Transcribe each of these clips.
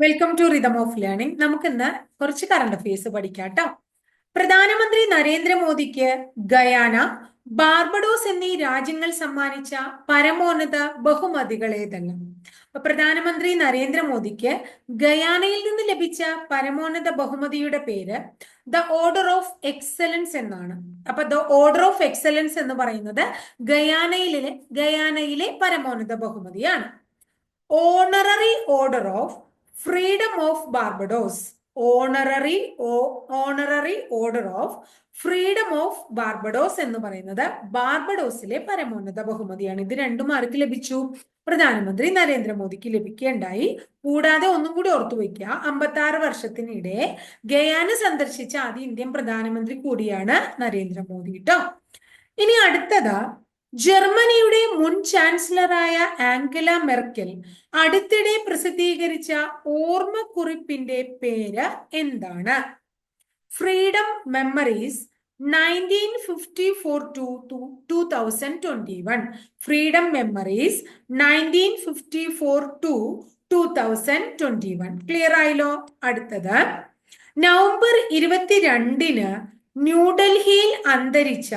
Welcome to rhythm of learning. നമുക്ക് ഇന്ന് കുറച്ച് കറണ്ട് അഫയേഴ്സ് പഠിക്കാം കേട്ടോ. പ്രധാനമന്ത്രി നരേന്ദ്രമോദിക്ക് ഗയാന, ബാർബഡോസ് എന്നീ രാജ്യങ്ങൾ സമ്മാനിച്ച പരമോന്നത ബഹുമതികൾ ഏതെല്ലാം? അപ്പൊ പ്രധാനമന്ത്രി നരേന്ദ്രമോദിക്ക് ഗയാനയിൽ നിന്ന് ലഭിച്ച പരമോന്നത ബഹുമതിയുടെ പേര് ദ ഓർഡർ ഓഫ് എക്സലൻസ് എന്നാണ്. അപ്പൊ ദ ഓർഡർ ഓഫ് എക്സലൻസ് എന്ന് പറയുന്നത് ഗയാനയിലെ പരമോന്നത ബഹുമതിയാണ്. Honorary order of freedom of Barbados. Honorary order of freedom of Barbados എന്ന് പറയുന്നത് ബാർബഡോസിലെ പരമോന്നത ബഹുമതിയാണ്. ഇത് രണ്ടും ആർക്ക് ലഭിച്ചു? പ്രധാനമന്ത്രി നരേന്ദ്രമോദിക്ക് ലഭിക്കുകയുണ്ടായി. കൂടാതെ ഒന്നും കൂടി ഓർത്തു വയ്ക്കുക, 56 വർഷത്തിനിടെ ഗയാന സന്ദർശിച്ച ആദ്യ ഇന്ത്യൻ പ്രധാനമന്ത്രി കൂടിയാണ് നരേന്ദ്രമോദി കേട്ടോ. ഇനി അടുത്തത്, ജർമ്മനിയുടെ മുൻ ചാൻസലറായ ആംഗല മെർക്കൽ അടുത്തിടെ പ്രസിദ്ധീകരിച്ച ഓർമ്മക്കുറിപ്പിന്റെ പേര് എന്താണ്? Freedom memories 1954 to 2021. Freedom memories 1954 to 2021. Clear ആയല്ലോ? അടുത്തത്, നവംബർ 22-ന് ന്യൂഡൽഹിയിൽ അന്തരിച്ച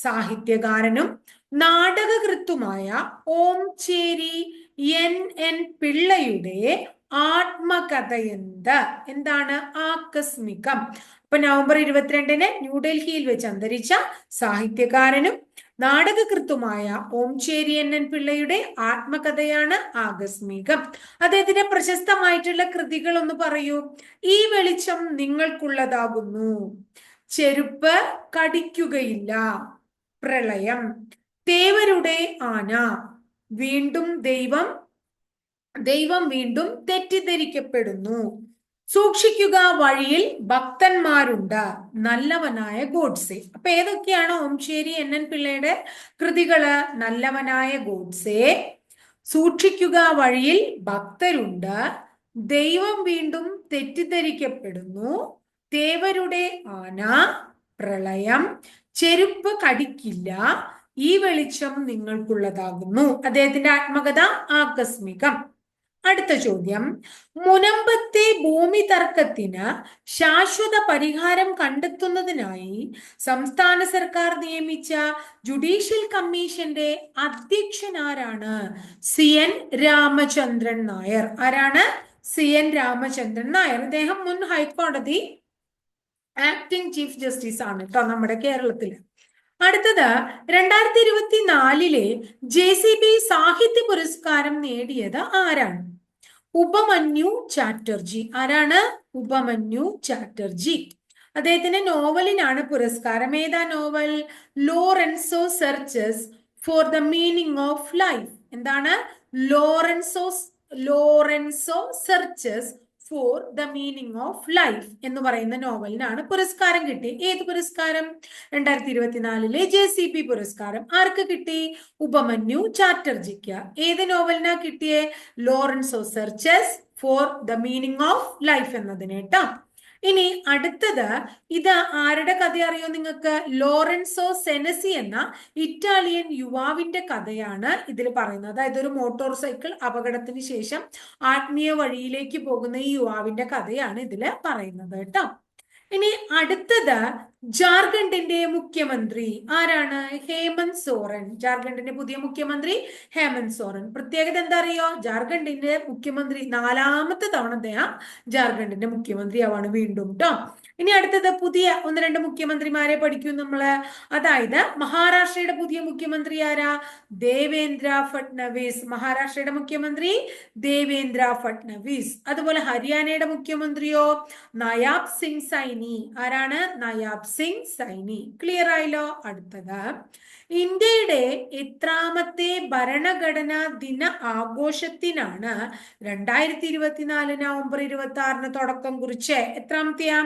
സാഹിത്യകാരനും നാടകകൃത്തുമായ ഓംചേരി എൻ പിള്ളയുടെ ആത്മകഥ എന്താണ്? ആകസ്മികം. അപ്പൊ നവംബർ 22-ന് ന്യൂഡൽഹിയിൽ വെച്ച് അന്തരിച്ച സാഹിത്യകാരനും നാടകകൃത്തുമായ ഓംചേരി എൻ പിള്ളയുടെ ആത്മകഥയാണ് ആകസ്മികം. അദ്ദേഹത്തിന്റെ പ്രശസ്തമായിട്ടുള്ള കൃതികൾ ഒന്ന് പറയൂ. ഈ വെളിച്ചം നിങ്ങൾക്കുള്ളതാകുന്നു, ചെരുപ്പ് കടിക്കുകയില്ല, പ്രളയം, തേവരുടെ ആന, വീണ്ടും ദൈവം വീണ്ടും തെറ്റിദ്ധരിക്കപ്പെടുന്നു, സൂക്ഷിക്കുക വഴിയിൽ ഭക്തന്മാരുണ്ട്, നല്ലവനായ ഗോഡ്സെ. അപ്പൊ ഏതൊക്കെയാണ് ഓംചേരി എൻ പിള്ളയുടെ കൃതികള്? നല്ലവനായ ഗോഡ്സെ, സൂക്ഷിക്കുക വഴിയിൽ ഭക്തരുണ്ട്, ദൈവം വീണ്ടും തെറ്റിദ്ധരിക്കപ്പെടുന്നു, തേവരുടെ ആന, പ്രളയം, ചെരുപ്പ് കടിക്കില്ല, ഈ വെളിച്ചം നിങ്ങൾക്കുള്ളതാകുന്നു. അദ്ദേഹത്തിന്റെ ആത്മകഥ ആകസ്മികം. അടുത്ത ചോദ്യം, മുനമ്പത്തെ ഭൂമി തർക്കത്തിന് ശാശ്വത പരിഹാരം കണ്ടെത്തുന്നതിനായി സംസ്ഥാന സർക്കാർ നിയമിച്ച ജുഡീഷ്യൽ കമ്മീഷന്റെ അധ്യക്ഷൻ ആരാണ്? CN രാമചന്ദ്രൻ നായർ. ആരാണ്? CN രാമചന്ദ്രൻ നായർ. ഇദ്ദേഹം മുൻ ഹൈക്കോടതി ആക്ടിംഗ് ചീഫ് ജസ്റ്റിസ് ആണ് കേട്ടോ നമ്മുടെ കേരളത്തില്. അടുത്തത്, 2024-ലെ JCB സാഹിത്യ പുരസ്കാരം നേടിയത് ആരാണ്? ഉപമന്യു ചാറ്റർജി. ആരാണ്? ഉപമന്യു ചാറ്റർജി. അദ്ദേഹത്തിന്റെ നോവലിനാണ് പുരസ്കാരം. ഏതാ novel? Lorenzo searches for the meaning of life. എന്താണ്? Lorenzo searches for the meaning of life എന്ന് പറയുന്ന നോവലിനാണ് പുരസ്കാരം കിട്ടി. ഏത് പുരസ്കാരം? 2024-ലെ JCB പുരസ്കാരം. ആർക്ക് കിട്ടി? ഉപമന്യു ചാറ്റർജിക്ക്. ഏത് നോവലിനാ കിട്ടിയേ? Lorenzo searches for the meaning of life എന്നതിന് കേട്ടോ. ഇനി അടുത്തത്, ഇത് ആരുടെ കഥ അറിയോ നിങ്ങൾക്ക്? ലോറൻസോ സെനസി എന്ന ഇറ്റാലിയൻ യുവാവിന്റെ കഥയാണ് ഇതിൽ പറയുന്നത്. അതായത് ഒരു മോട്ടോർ സൈക്കിൾ അപകടത്തിന് ശേഷം ആത്മീയ വഴിയിലേക്ക് പോകുന്ന ഈ യുവാവിന്റെ കഥയാണ് ഇതിൽ പറയുന്നത് കേട്ടോ. ഇനി അടുത്തത്, ജാർഖണ്ഡിന്റെ മുഖ്യമന്ത്രി ആരാണ്? ഹേമന്ത് സോറൻ. ജാർഖണ്ഡിന്റെ പുതിയ മുഖ്യമന്ത്രി ഹേമന്ത് സോറൻ. പ്രത്യേകത എന്താ അറിയോ? ജാർഖണ്ഡിന്റെ മുഖ്യമന്ത്രി 4ാമത്തെ തവണ അദ്ദേഹം ജാർഖണ്ഡിന്റെ മുഖ്യമന്ത്രി ആവാണ് വീണ്ടും കേട്ടോ. ഇനി അടുത്തത്, പുതിയ 1-2 മുഖ്യമന്ത്രിമാരെ പഠിക്കും നമ്മള്. അതായത് മഹാരാഷ്ട്രയുടെ പുതിയ മുഖ്യമന്ത്രി ആരാ? ദേവേന്ദ്ര ഫഡ്നവിസ്. മഹാരാഷ്ട്രയുടെ മുഖ്യമന്ത്രി ദേവേന്ദ്ര ഫഡ്നവിസ്. അതുപോലെ ഹരിയാനയുടെ മുഖ്യമന്ത്രിയോ? നയാബ് സിംഗ് സൈനി. ആരാണ്? നയാബ് സിംഗ് സൈനി. ക്ലിയർ ആയല്ലോ? അടുത്തത്, ഇന്ത്യയുടെ എത്രാമത്തെ ഭരണഘടനാ ദിന ആഘോഷത്തിനാണ് 2024 നവംബർ 26-ന് തുടക്കം കുറിച്ച്? എത്രാമത്തെയാ?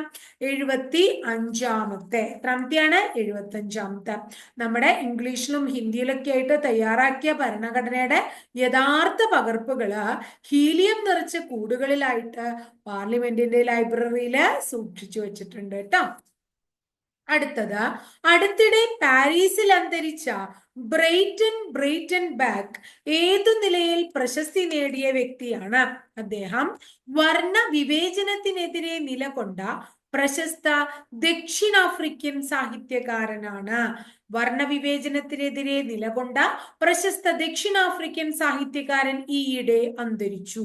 75-ാമത്തെ. എത്രാമത്തെയാണ്? 75-ാമത്തെ. നമ്മുടെ ഇംഗ്ലീഷിലും ഹിന്ദിയിലൊക്കെ ആയിട്ട് തയ്യാറാക്കിയ ഭരണഘടനയുടെ യഥാർത്ഥ പകർപ്പുകള് ഹീലിയം നിറച്ച കൂടുകളിലായിട്ട് പാർലമെന്റിന്റെ ലൈബ്രറിയില് സൂക്ഷിച്ചു വെച്ചിട്ടുണ്ട് കേട്ടോ. അടുത്തിടെ പാരീസിൽ അന്തരിച്ച ബ്രെയ്റ്റൻ ബാക്ക് ഏതു നിലയിൽ പ്രശസ്തി നേടിയ വ്യക്തിയാണ്? അദ്ദേഹം വർണ്ണ വിവേചനത്തിനെതിരെ നിലകൊണ്ട പ്രശസ്ത ദക്ഷിണാഫ്രിക്കൻ സാഹിത്യകാരനാണ്. വർണ്ണവിവേചനത്തിനെതിരെ നിലകൊണ്ട പ്രശസ്ത ദക്ഷിണാഫ്രിക്കൻ സാഹിത്യകാരൻ ഈയിടെ അന്തരിച്ചു.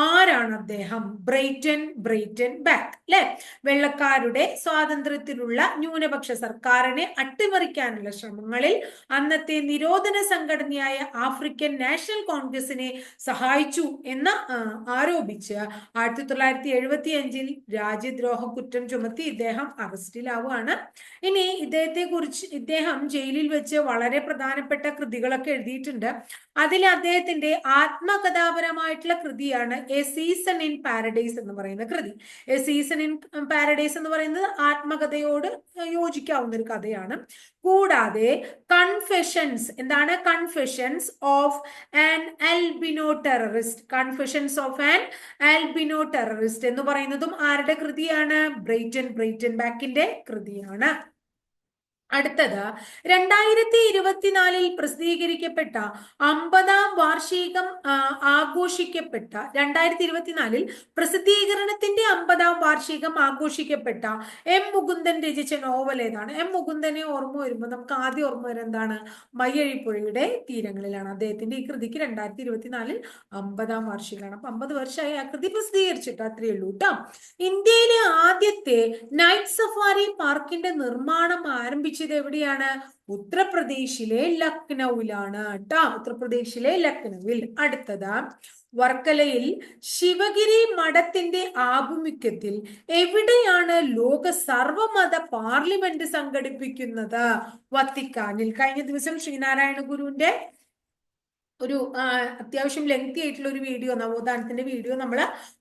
ആരാണ് അദ്ദേഹം? ബ്രെയ്റ്റൻ ബാക്ക് അല്ലെ? വെള്ളക്കാരുടെ സ്വാതന്ത്ര്യത്തിലുള്ള ന്യൂനപക്ഷ സർക്കാരിനെ അട്ടിമറിക്കാനുള്ള ശ്രമങ്ങളിൽ അന്നത്തെ നിരോധന സംഘടനയായ ആഫ്രിക്കൻ നാഷണൽ കോൺഗ്രസിനെ സഹായിച്ചു എന്ന് ആരോപിച്ച് 1975 രാജ്യദ്രോഹ കുറ്റം ചുമത്തി ഇദ്ദേഹം അറസ്റ്റിലാവുകയാണ്. ഇനി ഇദ്ദേഹം ജയിലിൽ വെച്ച് വളരെ പ്രധാനപ്പെട്ട കൃതികളൊക്കെ എഴുതിയിട്ടുണ്ട്. അതിൽ അദ്ദേഹത്തിന്റെ ആത്മകഥാപരമായിട്ടുള്ള കൃതിയാണ് എ സീസൺ ഇൻ പാരഡൈസ് എന്ന് പറയുന്ന കൃതി. എ സീസൺ ഇൻ പാരഡൈസ് എന്ന് പറയുന്നത് ആത്മകഥയോട് യോജിക്കാവുന്ന ഒരു കഥയാണ്. കൂടാതെ കൺഫെഷൻസ്, എന്താണ്? Confessions of an albino terrorist എന്ന് പറയുന്നതും ആരുടെ കൃതിയാണ്? ബ്രെയ്റ്റൻ ബാക്കിന്റെ കൃതിയാണ്. 2024 പ്രസിദ്ധീകരിക്കപ്പെട്ട 50-ാം വാർഷികം ആഘോഷിക്കപ്പെട്ട 2024 പ്രസിദ്ധീകരണത്തിന്റെ 50-ാം വാർഷികം ആഘോഷിക്കപ്പെട്ട എം മുകുന്ദൻ രചിച്ച നോവൽ ഏതാണ്? എം മുകുന്ദനെ ഓർമ്മ വരുമ്പോൾ നമുക്ക് ആദ്യം ഓർമ്മ വരുന്നത് എന്താണ്? മയ്യഴിപ്പുഴയുടെ തീരങ്ങളിലാണ്. അദ്ദേഹത്തിന്റെ ഈ കൃതിക്ക് 2024 50-ാം വാർഷികമാണ്. അപ്പൊ 50 വർഷമായി ആ കൃതി പ്രസിദ്ധീകരിച്ചിട്ട്, അത്രയേ ഉള്ളൂ കേട്ടോ. ഇന്ത്യയിലെ ആദ്യത്തെ നൈറ്റ് സഫാരി പാർക്കിന്റെ നിർമ്മാണം ആരംഭിച്ചത് എവിടെയാണ്? ഉത്തർപ്രദേശിലെ ലക്നൌവിലാണ് കേട്ടോ. ഉത്തർപ്രദേശിലെ ലക്നൌവിൽ. വർക്കലയിൽ ശിവഗിരി മഠത്തിന്റെ ആഭിമുഖ്യത്തിൽ എവിടെയാണ് ലോക സർവമത പാർലമെന്റ് സംഘടിപ്പിക്കുന്നത്? വത്തിക്കാനിൽ. കഴിഞ്ഞ ദിവസം ശ്രീനാരായണ ഗുരുവിന്റെ ഒരു അത്യാവശ്യം ലെങ്തി ആയിട്ടുള്ള ഒരു വീഡിയോ, നവോത്ഥാനത്തിന്റെ വീഡിയോ നമ്മൾ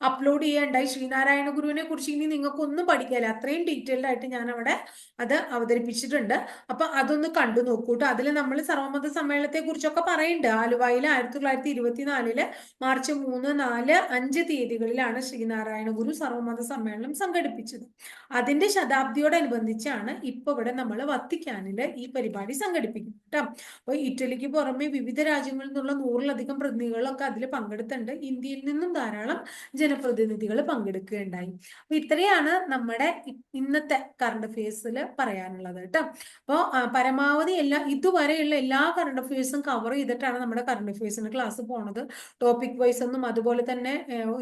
അപ്ലോഡ് ചെയ്യേണ്ടായി. ശ്രീനാരായണ ഗുരുവിനെ കുറിച്ച് ഇനി നിങ്ങൾക്കൊന്നും പഠിക്കാനില്ല, അത്രയും ഡീറ്റെയിൽഡ് ആയിട്ട് ഞാൻ അവിടെ അത് അവതരിപ്പിച്ചിട്ടുണ്ട്. അപ്പൊ അതൊന്ന് കണ്ടു നോക്കൂട്ടോ. അതിൽ നമ്മൾ സർവമത സമ്മേളനത്തെ കുറിച്ചൊക്കെ പറയുന്നുണ്ട്. ആലുവയിൽ 1924 മാർച്ച് 3, 4, 5 തീയതികളിലാണ് ശ്രീനാരായണ ഗുരു സർവമത സമ്മേളനം സംഘടിപ്പിച്ചത്. അതിന്റെ ശതാബ്ദിയോടനുബന്ധിച്ചാണ് ഇപ്പൊ ഇവിടെ നമ്മൾ വത്തിക്കാനില് ഈ പരിപാടി സംഘടിപ്പിക്കുന്നത് കേട്ടോ. അപ്പൊ ഇറ്റലിക്ക് പുറമെ വിവിധ രാജ്യങ്ങളിൽ നിന്നുള്ള 100-ലധികം പ്രതിനിധികളൊക്കെ അതിൽ പങ്കെടുത്തിട്ടുണ്ട്. ഇന്ത്യയിൽ നിന്നും ധാരാളം ജനപ്രതിനിധികൾ പങ്കെടുക്കുകയുണ്ടായി. അപ്പൊ ഇത്രയാണ് നമ്മുടെ ഇന്നത്തെ കറണ്ട് അഫയേഴ്സിൽ പറയാനുള്ളത് കേട്ടോ. അപ്പോൾ പരമാവധി ഇതുവരെയുള്ള എല്ലാ കറണ്ട് അഫയേഴ്സും കവർ ചെയ്തിട്ടാണ് നമ്മുടെ കറണ്ട് അഫയേഴ്സിന് ക്ലാസ് പോണത്. ടോപ്പിക് വൈസ് ഒന്നും, അതുപോലെ തന്നെ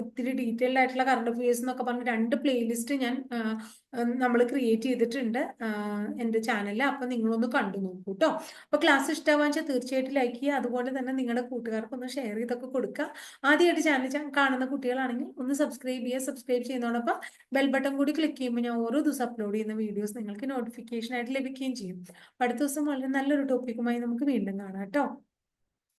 ഇത്തിരി ഡീറ്റെയിൽഡ് ആയിട്ടുള്ള കറണ്ട് അഫയേഴ്സ് എന്നൊക്കെ പറഞ്ഞ് 2 പ്ലേലിസ്റ്റ് ഞാൻ നമ്മൾ ക്രിയേറ്റ് ചെയ്തിട്ടുണ്ട് എൻ്റെ ചാനലിൽ. അപ്പൊ നിങ്ങളൊന്ന് കണ്ടു നോക്കൂ കേട്ടോ. അപ്പൊ ക്ലാസ് ഇഷ്ടമാവാൻ വെച്ചാൽ തീർച്ചയായിട്ടും ലൈക്ക് ചെയ്യുക. അതുപോലെ തന്നെ നിങ്ങളുടെ കൂട്ടുകാർക്ക് ഒന്ന് ഷെയർ ചെയ്തൊക്കെ കൊടുക്കുക. ആദ്യമായിട്ട് ചാനൽ കാണുന്ന കുട്ടികളാണെങ്കിൽ ഒന്ന് സബ്സ്ക്രൈബ് ചെയ്യുക. സബ്സ്ക്രൈബ് ചെയ്യുന്നതോടൊപ്പം ബെൽ ബട്ടൺ കൂടി ക്ലിക്ക് ചെയ്യുമ്പോൾ ഞാൻ ഓരോ ദിവസം അപ്ലോഡ് ചെയ്യുന്ന വീഡിയോസ് നിങ്ങൾക്ക് നോട്ടിഫിക്കേഷൻ ആയിട്ട് ലഭിക്കുകയും ചെയ്യും. അടുത്ത ദിവസം വളരെ നല്ലൊരു ടോപ്പിക്കുമായി നമുക്ക് വീണ്ടും കാണാം കേട്ടോ.